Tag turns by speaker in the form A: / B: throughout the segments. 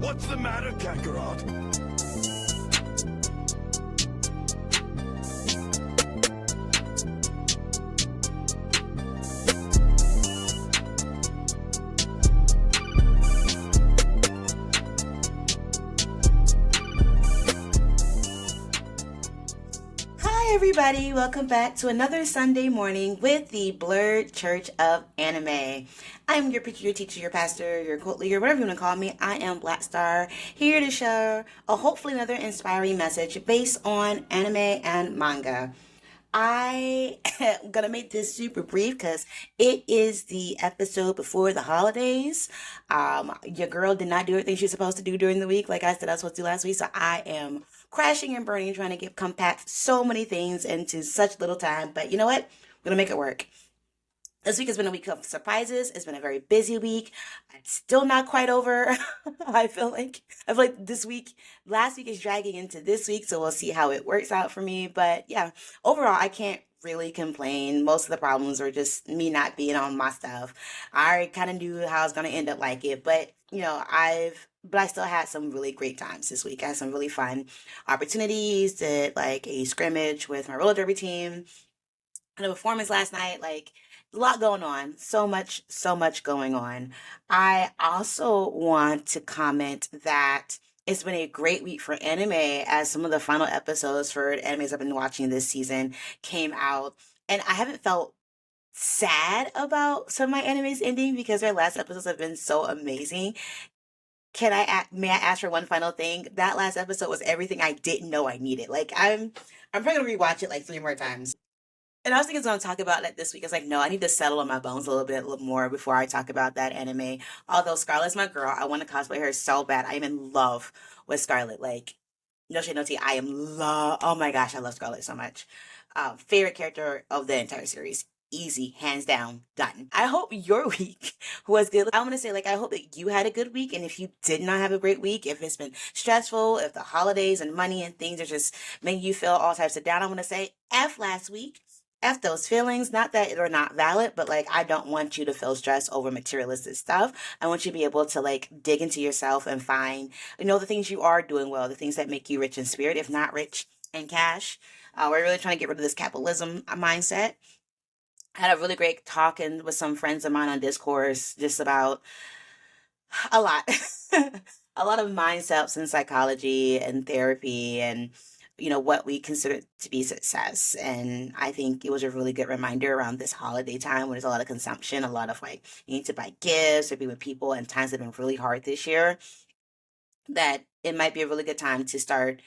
A: What's the matter, Kakarot?
B: Hi, everybody. Welcome back to another Sunday morning with the Blurred Church of Anime. I'm your preacher, your teacher, your pastor, your cult leader, whatever you want to call me. I am Black Star, here to share hopefully another inspiring message based on anime and manga. I am gonna make this super brief because it is the episode before the holidays. Your girl did not do everything she was supposed to do during the week, like I said I was supposed to do last week. So I am crashing and burning, trying to get compact so many things into such little time. But you know what? We're gonna make it work. This week has been a week of surprises. It's been a very busy week. It's still not quite over. I feel like last week is dragging into this week, so we'll see how it works out for me. But yeah, overall, I can't really complain. Most of the problems were just me not being on my stuff. I already kind of knew how I was gonna end up like it, but but I still had some really great times this week. I had some really fun opportunities. Did like a scrimmage with my roller derby team and a performance last night. Like a lot going on. So much going on. I also want to comment that it's been a great week for anime as some of the final episodes for animes I've been watching this season came out. And I haven't felt sad about some of my animes ending because their last episodes have been so amazing. May I ask for one final thing? That last episode was everything I didn't know I needed. Like I'm probably gonna rewatch it like three more times. And I was thinking I was going to talk about that this week. I was like, no, I need to settle on my bones a little more before I talk about that anime. Although Scarlett's my girl, I want to cosplay her so bad. I am in love with Scarlett. Like, no shade, no tea. I am love. Oh my gosh, I love Scarlett so much. Favorite character of the entire series. Easy, hands down, done. I hope your week was good. I want to say, like, I hope that you had a good week. And if you did not have a great week, if it's been stressful, if the holidays and money and things are just making you feel all types of down, I want to say, F last week. F those feelings. Not that they're not valid, but like I don't want you to feel stressed over materialistic stuff. I want you to be able to like dig into yourself and find, the things you are doing well, the things that make you rich in spirit, if not rich in cash. We're really trying to get rid of this capitalism mindset. I had a really great talking with some friends of mine on Discourse just about a lot. A lot of mindsets and psychology and therapy and what we consider to be success. And I think it was a really good reminder around this holiday time when there's a lot of consumption, a lot of like you need to buy gifts or be with people, and times have been really hard this year, that it might be a really good time to start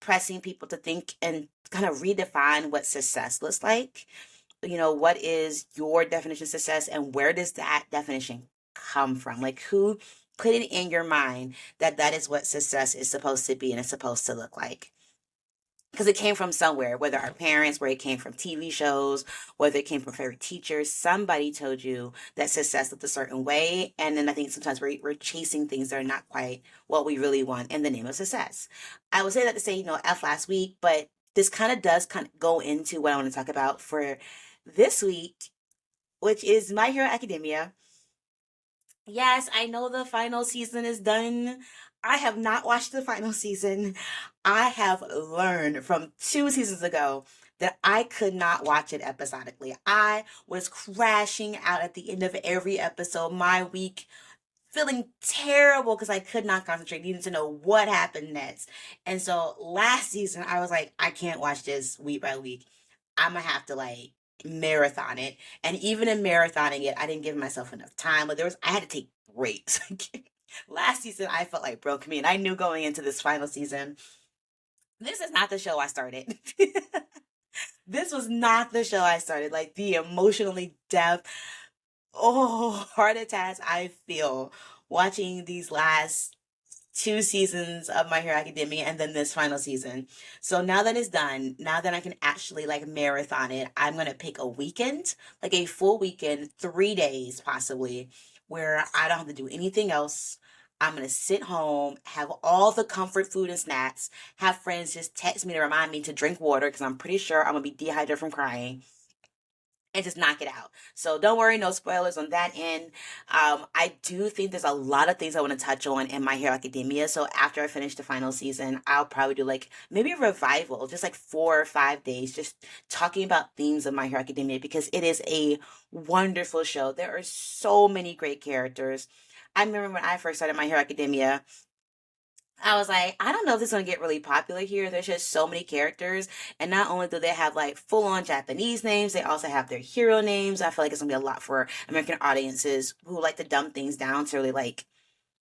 B: pressing people to think and kind of redefine what success looks like. What is your definition of success and where does that definition come from? Like, who put it in your mind that that is what success is supposed to be and it's supposed to look like? Because it came from somewhere, whether our parents, where it came from TV shows, whether it came from favorite teachers, somebody told you that success looked a certain way. And then I think sometimes we're chasing things that are not quite what we really want in the name of success. I would say that to say, F last week, but this kind of go into what I want to talk about for this week, which is My Hero Academia. Yes, I know the final season is done. I have not watched the final season. I have learned from 2 seasons ago that I could not watch it episodically. I was crashing out at the end of every episode, my week feeling terrible because I could not concentrate, needing to know what happened next. And so last season, I was like, I can't watch this week by week. I'm gonna have to like marathon it. And even in marathoning it, I didn't give myself enough time. Like I had to take breaks. Last season, I felt like broke me, and I knew going into this final season, this is not the show I started. This was not the show I started. Like the emotionally depth, heart attacks I feel watching these last 2 seasons of My Hero Academia and then this final season. So now that it's done, now that I can actually like marathon it, I'm gonna pick a weekend, like a full weekend, 3 days possibly, where I don't have to do anything else. I'm gonna sit home, have all the comfort food and snacks, have friends just text me to remind me to drink water because I'm pretty sure I'm gonna be dehydrated from crying. and just knock it out. So don't worry, no spoilers on that end. I do think there's a lot of things I want to touch on in My Hero Academia. So after I finish the final season, I'll probably do like maybe a revival, just like 4 or 5 days, just talking about themes of My Hero Academia because it is a wonderful show. There are so many great characters. I remember when I first started My Hero Academia, I was like, I don't know if this is gonna get really popular here. There's just so many characters, and not only do they have like full on Japanese names, they also have their hero names. I feel like it's gonna be a lot for American audiences who like to dumb things down to really like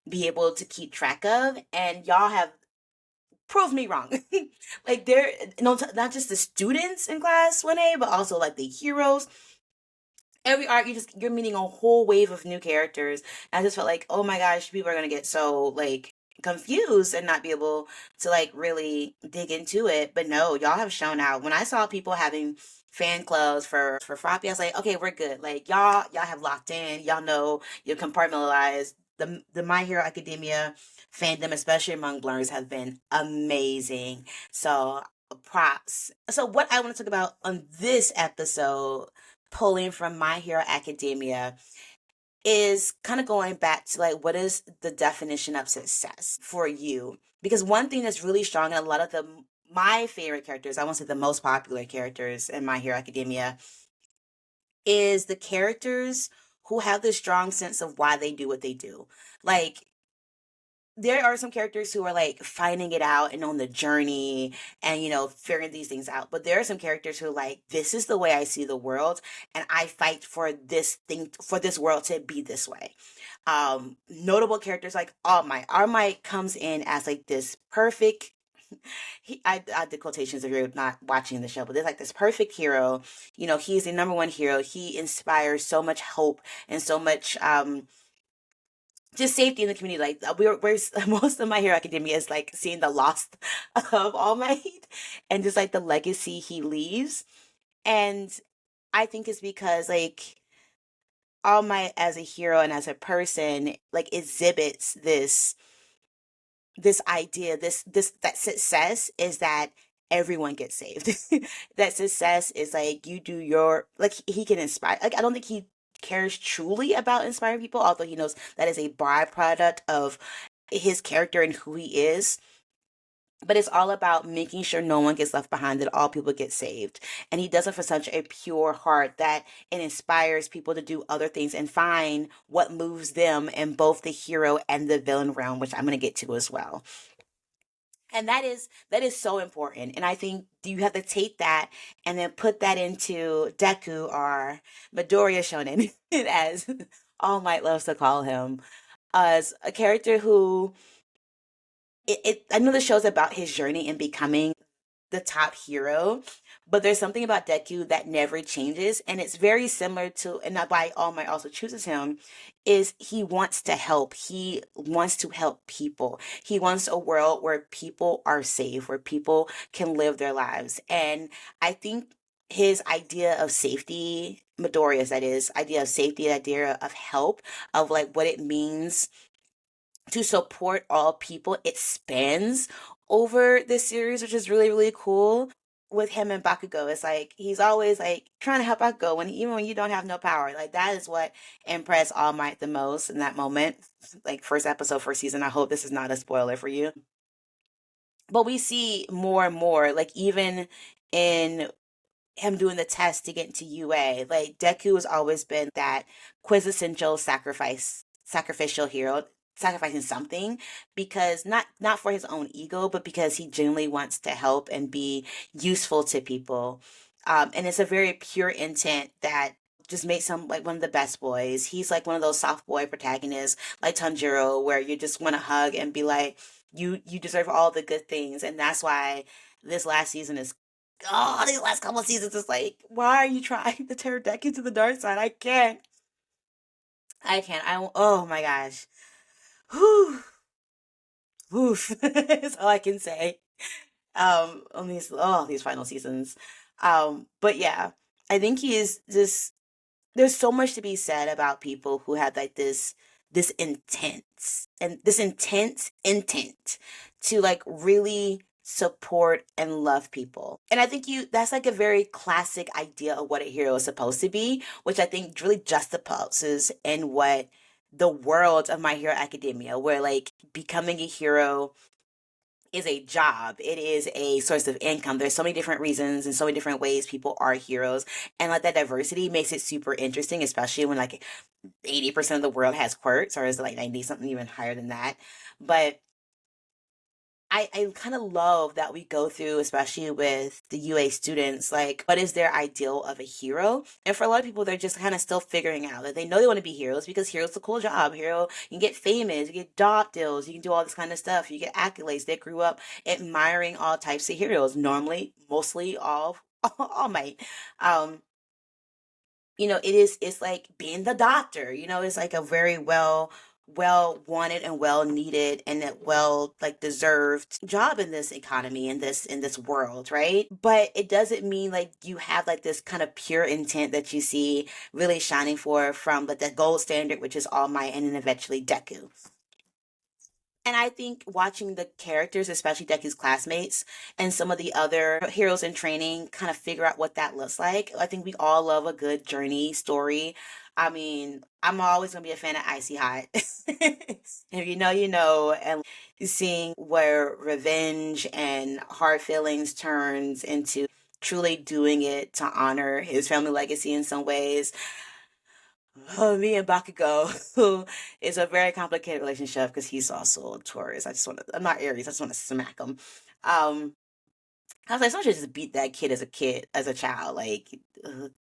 B: be able to keep track of. And y'all have proved me wrong. Like they're no, not just the students in class 1A, but also like the heroes. Every arc, you're meeting a whole wave of new characters. And I just felt like, oh my gosh, people are gonna get so like confused and not be able to like really dig into it. But no, y'all have shown out. When I saw people having fan clubs for Froppy, I was like, okay, we're good. Like y'all have locked in. Y'all know you're compartmentalized. The My Hero Academia fandom, especially among blurs, has been amazing. So props. So what I want to talk about on this episode, pulling from My Hero Academia, is kind of going back to like what is the definition of success for you? Because one thing that's really strong in a lot of my favorite characters, I won't say the most popular characters in My Hero Academia, is the characters who have this strong sense of why they do what they do. Like there are some characters who are like finding it out and on the journey and figuring these things out, but there are some characters who are like, this is the way I see the world, and I fight for this world to be this way. Notable characters like All Might comes in as like this perfect, I did quotations if you're not watching the show, but there's like this perfect hero. He's the number one hero. He inspires so much hope and so much just safety in the community. Like we're most of My Hero Academia is like seeing the loss of All Might and just like the legacy he leaves. And I think it's because like All Might as a hero and as a person like exhibits this idea, this that success is that everyone gets saved. That success is like you do your like he can inspire. Like I don't think he cares truly about inspiring people, although he knows that is a byproduct of his character and who he is. But it's all about making sure no one gets left behind, that all people get saved. And he does it for such a pure heart that it inspires people to do other things and find what moves them in both the hero and the villain realm, which I'm going to get to as well. And that is so important. And I think you have to take that and then put that into Deku, or Midoriya Shonen, as All Might loves to call him, as a character who I know the show's about his journey in becoming the top hero, but there's something about Deku that never changes, and it's very similar to, and not why All Might also chooses him, is he wants to help. He wants to help people. He wants a world where people are safe, where people can live their lives. And I think his idea of safety, Midoriya's that is, idea of safety, idea of help, of like what it means to support all people. It spans over this series, which is really, really cool. With him and Bakugo, it's like he's always like trying to help Bakugo even when you don't have no power. Like that is what impressed All Might the most in that moment. Like first episode, first season. I hope this is not a spoiler for you. But we see more and more, like even in him doing the test to get into UA. Like Deku has always been that quintessential sacrificial hero, sacrificing something because not for his own ego, but because he genuinely wants to help and be useful to people. And it's a very pure intent that just makes him like one of the best boys. He's like one of those soft boy protagonists like Tanjiro, where you just want to hug and be like, you deserve all the good things. And that's why this last season is, oh, these last couple of seasons is like, why are you trying to turn Deck into the dark side? I can't. I can't. Oh my gosh. Whew. Woof. That's all I can say. On these final seasons. But yeah, I think he is just, there's so much to be said about people who have like this intense intent to like really support, and love people. And I think that's like a very classic idea of what a hero is supposed to be, which I think really juxtaposes in what the world of My Hero Academia, where like becoming a hero is a job. It is a source of income. There's so many different reasons and so many different ways people are heroes. And like that diversity makes it super interesting, especially when like 80% of the world has quirks, or is it like 90 something even higher than that. But I kind of love that we go through, especially with the UA students, like what is their ideal of a hero? And for a lot of people, they're just kind of still figuring out that they know they want to be heroes because heroes a cool job. Hero, you can get famous, you get job deals, you can do all this kind of stuff, you get accolades. They grew up admiring all types of heroes, normally, mostly all might. Um, it's like being the doctor, it's like a very well wanted and well needed and well like deserved job in this economy, in this world, right? But it doesn't mean like you have like this kind of pure intent that you see really shining for from like the gold standard, which is All Might, and then eventually Deku. And I think watching the characters, especially Deku's classmates and some of the other heroes in training, kind of figure out what that looks like. I think we all love a good journey story. I mean, I'm always gonna be a fan of Icy Hot. If you know, you know, and seeing where revenge and hard feelings turns into truly doing it to honor his family legacy in some ways. Oh, me and Bakugo, who is a very complicated relationship because he's also a Taurus. I'm not Aries, I just want to smack him. Um, I was like, someone should just beat that kid, as a child, like,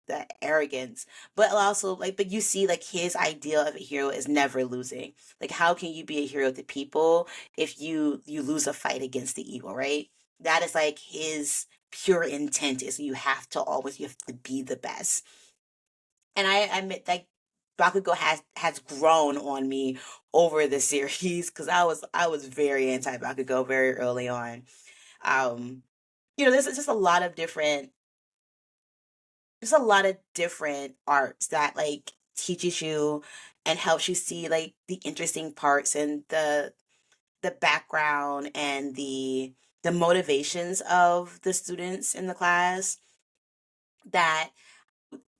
B: that arrogance. But also, like, but you see, like, his ideal of a hero is never losing. Like, how can you be a hero to people if you lose a fight against the evil, right? That is like his pure intent is you have to be the best. And I admit that Bakugo has grown on me over the series because I was very anti Bakugo very early on. Um, there's just a lot of different arts that like teaches you and helps you see like the interesting parts and the background and the motivations of the students in the class that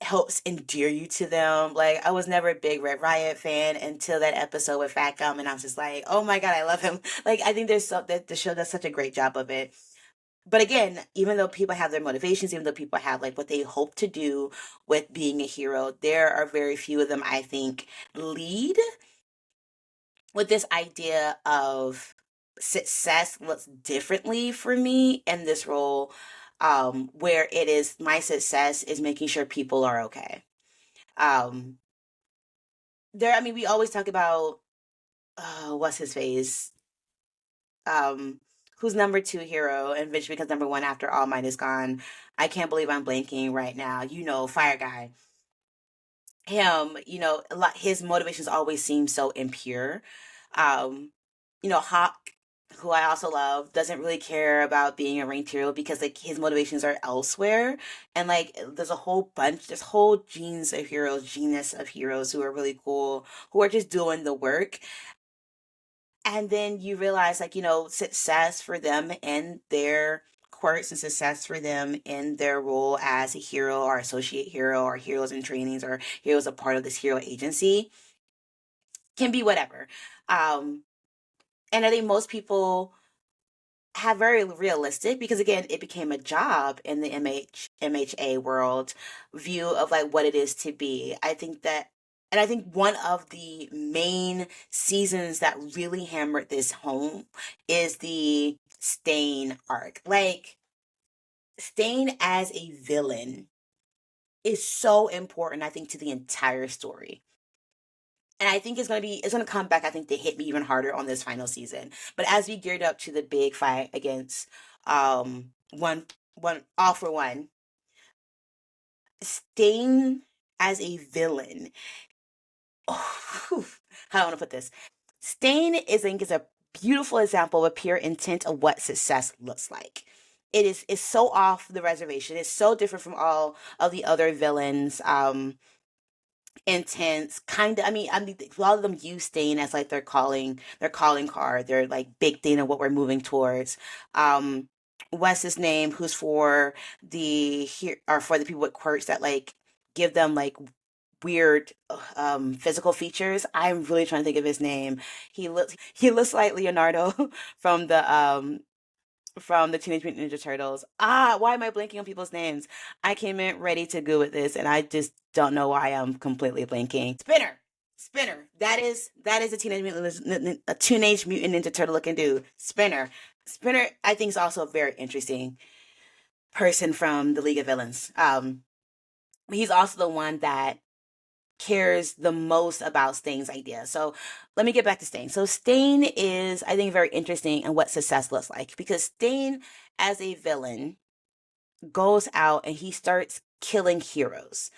B: helps endear you to them. Like I was never a big Red Riot fan until that episode with Fat Gum, and I was just like, oh my god, I love him. Like I think there's so that the show does such a great job of it. But again, even though people have their motivations, even though people have like what they hope to do with being a hero, there are very few of them I think lead with this idea of success looks differently for me in this role, where it is my success is making sure people are okay. um I mean, we always talk about what's his face, um who's number two hero and eventually becomes number one after All Might is gone. I can't believe I'm blanking right now. Fire guy. Him, a lot his motivations always seem so impure. um Hawk, who I also love, doesn't really care about being a ranked hero because like his motivations are elsewhere. And like there's whole genus of heroes who are really cool, who are just doing the work. And then you realize like, success for them and their quirks and success for them in their role as a hero or associate hero or heroes in trainings or heroes a part of this hero agency can be whatever. Um, and I think most people have very realistic, because again it became a job in the MHA world view of like what it is to be. I think one of the main seasons that really hammered this home is the Stain arc. Like Stain as a villain is so important, I think, to the entire story. And I think it's gonna come back, I think, to hit me even harder on this final season. But as we geared up to the big fight against one all for one, Stain as a villain. Oh, how do I want to put this? Stain is, I think, is a beautiful example of pure intent of what success looks like. It's so off the reservation. It's so different from all of the other villains. intense, kind of. I mean, a lot of them use Stain as like their calling card, their like big thing of what we're moving towards. Um, what's his name? Who's for the here or for the people with quirks that like give them like weird physical features. I'm really trying to think of his name. He looks like Leonardo from the Teenage Mutant Ninja Turtles. Ah, why am I blanking on people's names? I came in ready to go with this, and I just don't know why I'm completely blanking. Spinner. That is a Teenage Mutant Ninja Turtle looking dude. Spinner. I think is also a very interesting person from the League of Villains. He's also the one that cares the most about Stain's idea. So let me get back to Stain. So Stain is, I think, very interesting in what success looks like because Stain, as a villain, goes out and he starts killing heroes.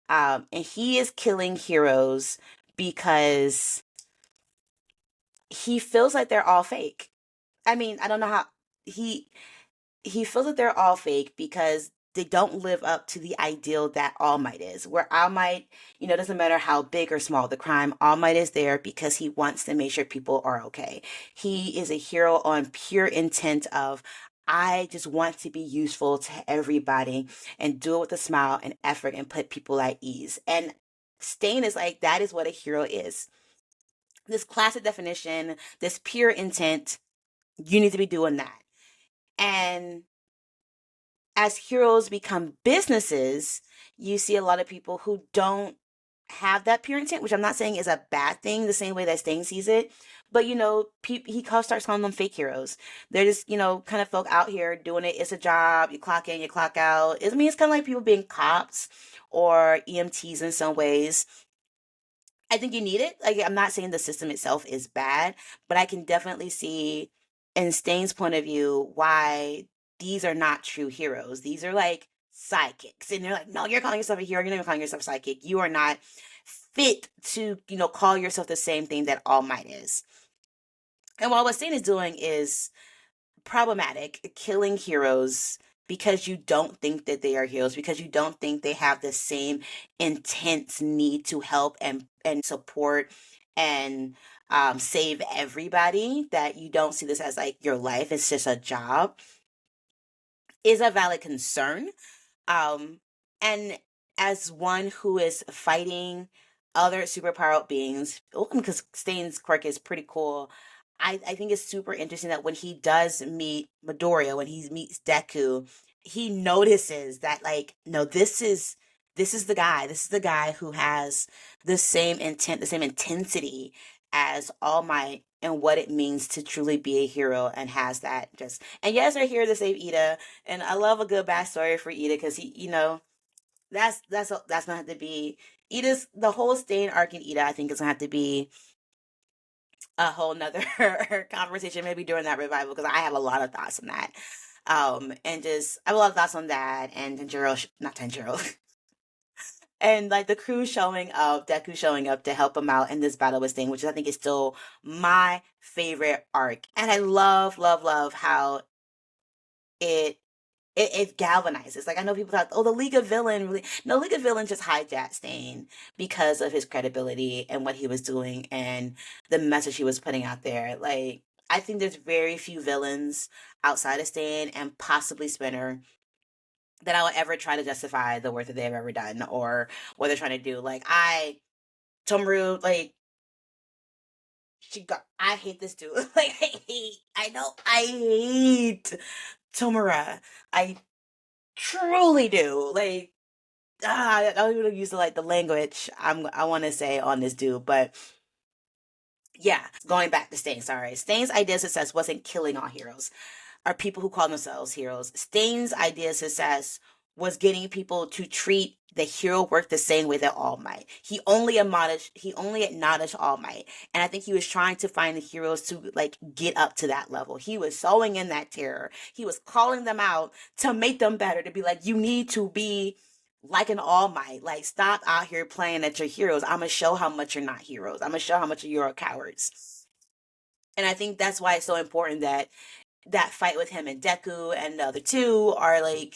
B: And he is killing heroes because he feels like they're all fake. I mean, I don't know how he he feels that they're all fake because they don't live up to the ideal that All Might is. Where All Might, doesn't matter how big or small the crime, All Might is there because he wants to make sure people are okay. He is a hero on pure intent of, I just want to be useful to everybody and do it with a smile and effort and put people at ease. And Stain is like, that is what a hero is. This classic definition, this pure intent, you need to be doing that. And as heroes become businesses, you see a lot of people who don't have that pure intent, which I'm not saying is a bad thing, the same way that Sting sees it. But starts calling them fake heroes. They're just kind of folk out here doing it. It's a job. You clock in, you clock out. I mean, it's kind of like people being cops or EMTs in some ways. I think you need it. Like, I'm not saying the system itself is bad, but I can definitely see in Stain's point of view why these are not true heroes. These are like sidekicks. And they're like, no, you're calling yourself a hero. You're not even calling yourself a sidekick. You are not fit to, call yourself the same thing that All Might is. And what Stain is doing is problematic, killing heroes because you don't think that they are heroes, because you don't think they have the same intense need to help and support and save everybody, that you don't see this as like your life, it's just a job, is a valid concern. And as one who is fighting other superpowered beings, because Stain's quirk is pretty cool. I think it's super interesting that when he does meet Midoriya, when he meets Deku, he notices that, like, no, this is the guy. This is the guy who has the same intent, the same intensity as All Might and what it means to truly be a hero, and has that just, and yes, they're here to save Ida, and I love a good backstory for Ida because that's gonna have to be Ida's, the whole Stain arc in Ida. I think is gonna have to be a whole nother conversation maybe during that revival, because I have a lot of thoughts on that. And just I have a lot of thoughts on that, and Tanjiro, not Tanjiro, and like the crew showing up, Deku showing up to help him out in this battle with Sting, which I think is still my favorite arc. And I love, love, love how it it galvanizes. Like, I know people thought, oh, the League of Villain really, no, League of Villain just hijacked Stain because of his credibility and what he was doing and the message he was putting out there. Like, I think there's very few villains outside of Stain and possibly Spinner that I would ever try to justify the work that they've ever done or what they're trying to do. Like, Tomaru, like, I hate this dude. Like, I hate Tomura. I truly do. Like, I don't even use like the language I want to say on this dude, but yeah, going back to Stain. Sorry, Stain's idea of success wasn't killing all heroes or people who call themselves heroes. Stain's idea of success was getting people to treat the hero work the same way that All Might. He only acknowledged All Might. And I think he was trying to find the heroes to like get up to that level. He was sowing in that terror. He was calling them out to make them better, to be like, you need to be like an All Might. Like, stop out here playing at your heroes. I'm gonna show how much you're not heroes. I'm gonna show how much you're cowards. And I think that's why it's so important that that fight with him and Deku and the other two are like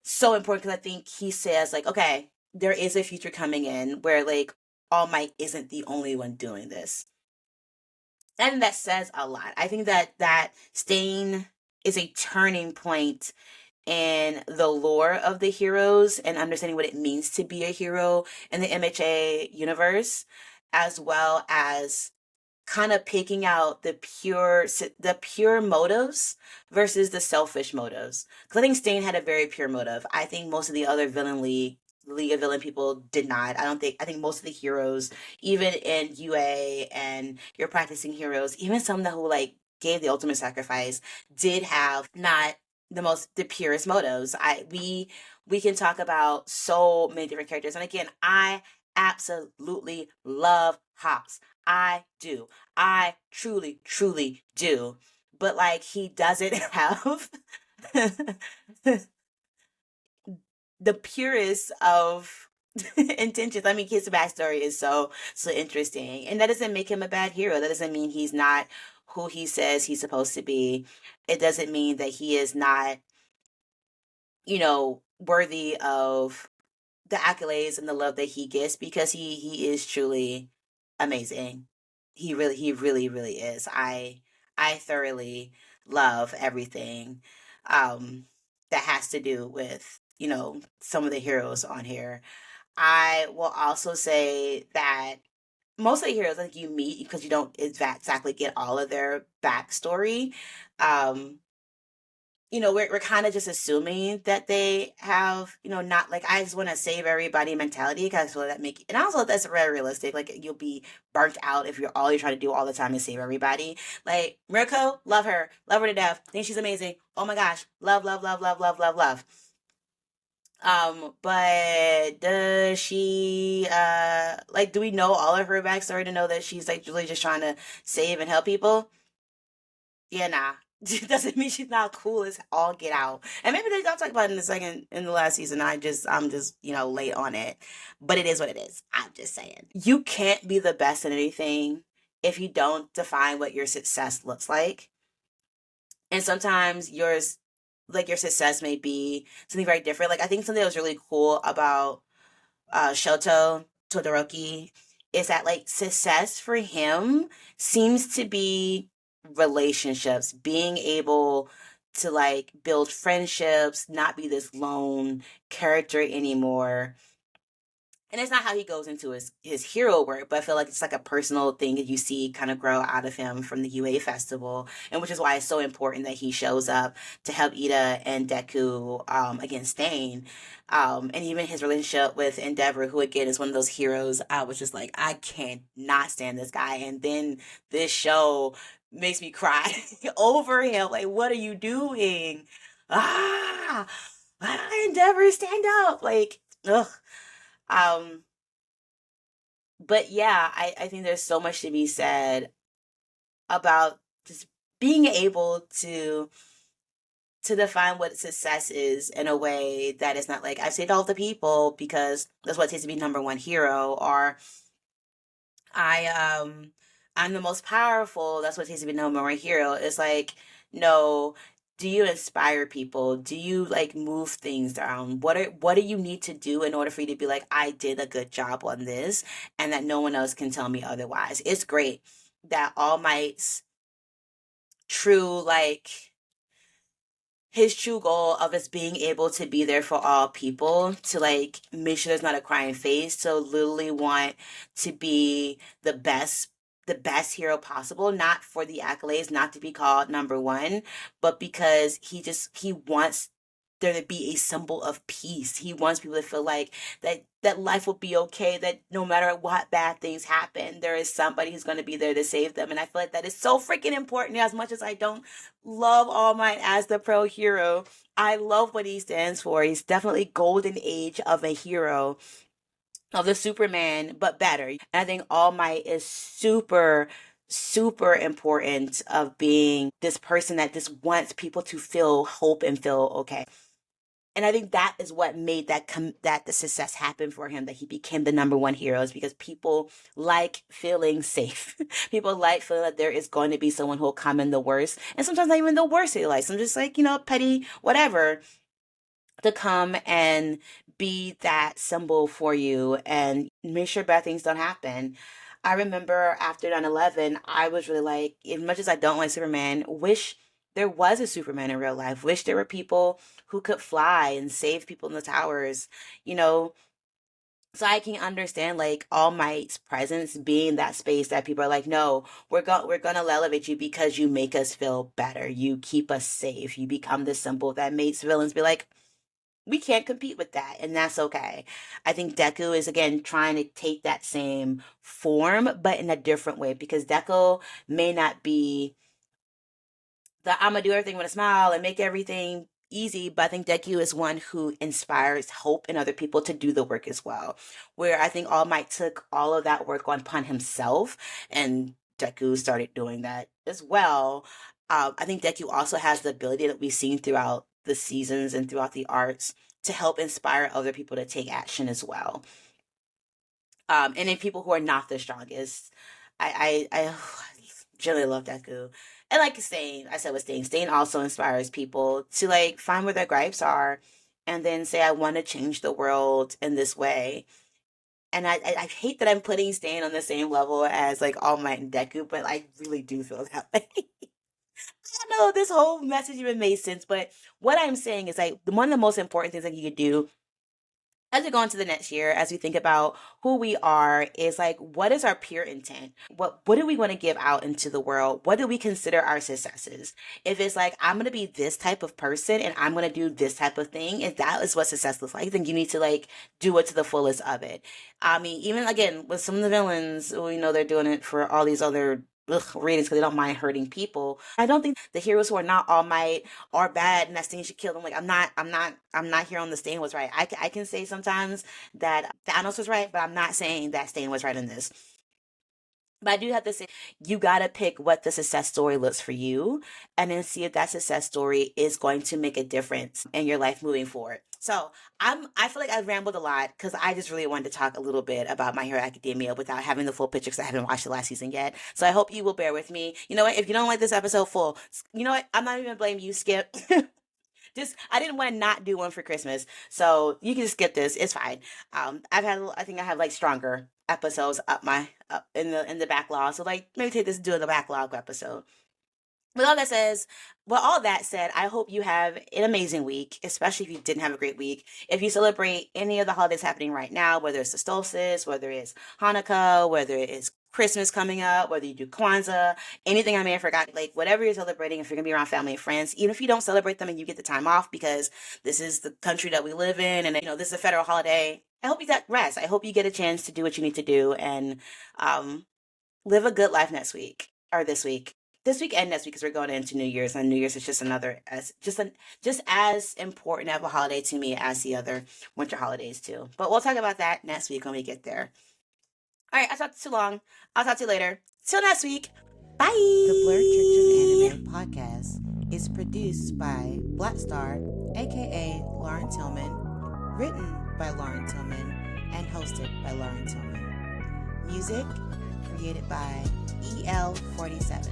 B: so important, because I think he says like, okay, there is a future coming in where like All Might isn't the only one doing this. And that says a lot. I think that Stain is a turning point in the lore of the heroes and understanding what it means to be a hero in the MHA universe, as well as kind of picking out the pure motives versus the selfish motives. Because I think Stain had a very pure motive. I think most of the other League of Villain people did not. I think most of the heroes, even in UA and your practicing heroes, even some that who like gave the ultimate sacrifice, did have not the purest motives. We can talk about so many different characters. And again, I absolutely love Hops. I do. I truly, truly do. But like he doesn't have the purest of intentions. I mean, his backstory is so interesting, and that doesn't make him a bad hero. That doesn't mean he's not who he says he's supposed to be. It doesn't mean that he is not, worthy of the accolades and the love that he gets, because he is truly amazing. He really really is. I thoroughly love everything that has to do with, some of the heroes on here. I will also say that most of the heroes, like, you meet because you don't exactly get all of their backstory. Um, we're kind of just assuming that they have, not like, I just want to save everybody mentality, because so and also that's very realistic. Like, you'll be burnt out if you're trying to do all the time is save everybody. Like, Mirko, love her to death. Think she's amazing. Oh my gosh, love, love, love, love, love, love, love. But does she, like, do we know all of her backstory to know that she's like really just trying to save and help people? Yeah, nah. Doesn't mean she's not cool as all get out. And maybe I'll talk about it in the last season. I'm just, late on it. But it is what it is. I'm just saying. You can't be the best at anything if you don't define what your success looks like. And sometimes your success may be something very different. Like, I think something that was really cool about Shoto Todoroki is that, like, success for him seems to be relationships, being able to like build friendships, not be this lone character anymore. And it's not how he goes into his hero work, but I feel like it's like a personal thing that you see kind of grow out of him from the UA festival, and which is why it's so important that he shows up to help Ida and Deku against Stain. And even his relationship with Endeavor, who again is one of those heroes. I was just like, I can't not stand this guy. And then this show makes me cry over him. Like, what are you doing? Ah, Endeavor, stand up. Like, ugh. Um, but yeah, I think there's so much to be said about just being able to define what success is in a way that is not like, I've saved all the people because that's what it takes to be number one hero, or I I'm the most powerful, that's what it takes to be number one hero. It's like, no, do you inspire people? Do you like move things down? What do you need to do in order for you to be like, I did a good job on this and that no one else can tell me otherwise? It's great that All Might's true, like, his true goal of us being able to be there for all people, to like make sure there's not a crying face, to literally want to be the best hero possible, not for the accolades, not to be called number one, but because he wants there to be a symbol of peace. He wants people to feel like that life will be okay, that no matter what bad things happen, there is somebody who's going to be there to save them. And I feel like that is so freaking important. As much as I don't love All Might as the pro hero, I love what he stands for. He's definitely golden age of a hero, of the Superman, but better. And I think All Might is super, super important of being this person that just wants people to feel hope and feel okay. And I think that is what made that the success happen for him, that he became the number one hero, is because people like feeling safe. People like feeling that there is going to be someone who will come in the worst, and sometimes not even the worst they like. Some just like, petty whatever, to come and be that symbol for you and make sure bad things don't happen. I remember after 9/11, I was really like, as much as I don't like Superman, wish there was a Superman in real life. Wish there were people who could fly and save people in the towers, you know, so I can understand like All Might's presence being that space that people are like, no, we're gonna elevate you because you make us feel better. You keep us safe. You become the symbol that makes villains be like, we can't compete with that, and that's okay. I think Deku is again trying to take that same form, but in a different way because Deku may not be the I'm gonna do everything with a smile and make everything easy, but I think Deku is one who inspires hope in other people to do the work as well. Where I think All Might took all of that work on upon himself, and Deku started doing that as well. I think Deku also has the ability that we've seen throughout the seasons and throughout the arcs to help inspire other people to take action as well. And then people who are not the strongest. I generally love Deku. And like Stain, I said with Stain, Stain also inspires people to like find where their gripes are and then say, I want to change the world in this way. And I hate that I'm putting Stain on the same level as like All Might and Deku, but I really do feel that way. I know this whole message even made sense, but what I'm saying is like one of the most important things that you could do as we go into the next year, as we think about who we are, is like, what is our pure intent? What do we want to give out into the world? What do we consider our successes? If it's like, I'm going to be this type of person and I'm going to do this type of thing, if that is what success looks like, then you need to like do it to the fullest of it. I mean, even again, with some of the villains, we know they're doing it for all these other reasons because they don't mind hurting people. I don't think the heroes who are not All Might are bad and that Stain should kill them. Like I'm not here on the Stain was right. I can say sometimes that Thanos was right, but I'm not saying that Stain was right in this. But I do have to say, you gotta pick what the success story looks for you, and then see if that success story is going to make a difference in your life moving forward. So I feel like I've rambled a lot because I just really wanted to talk a little bit about My Hero Academia without having the full picture because I haven't watched the last season yet. So I hope you will bear with me. You know what? If you don't like this episode full, you know what? I'm not even gonna blame you, Skip. Just I didn't want to not do one for Christmas, so you can just skip this. It's fine. I think I have like stronger episodes up in the backlog. So like maybe take this and do the backlog episode. With all that said, I hope you have an amazing week, especially if you didn't have a great week. If you celebrate any of the holidays happening right now, whether it's the solstice, whether it's Hanukkah, whether it's Christmas coming up, whether you do Kwanzaa, anything I may have forgotten, like whatever you're celebrating, if you're gonna be around family and friends, even if you don't celebrate them and you get the time off because this is the country that we live in and this is a federal holiday, I hope you get rest. I hope you get a chance to do what you need to do and um, live a good life next week or this week and next week because we're going into New Year's, and New Year's is just another just as important of a holiday to me as the other winter holidays too. But we'll talk about that next week when we get there. All right, I talked too long. I'll talk to you later. Till next week. Bye. The Blurred Church of Anime podcast is produced by Black Star, aka Lauren Tillman, written by Lauren Tillman, and hosted by Lauren Tillman. Music created by EL47.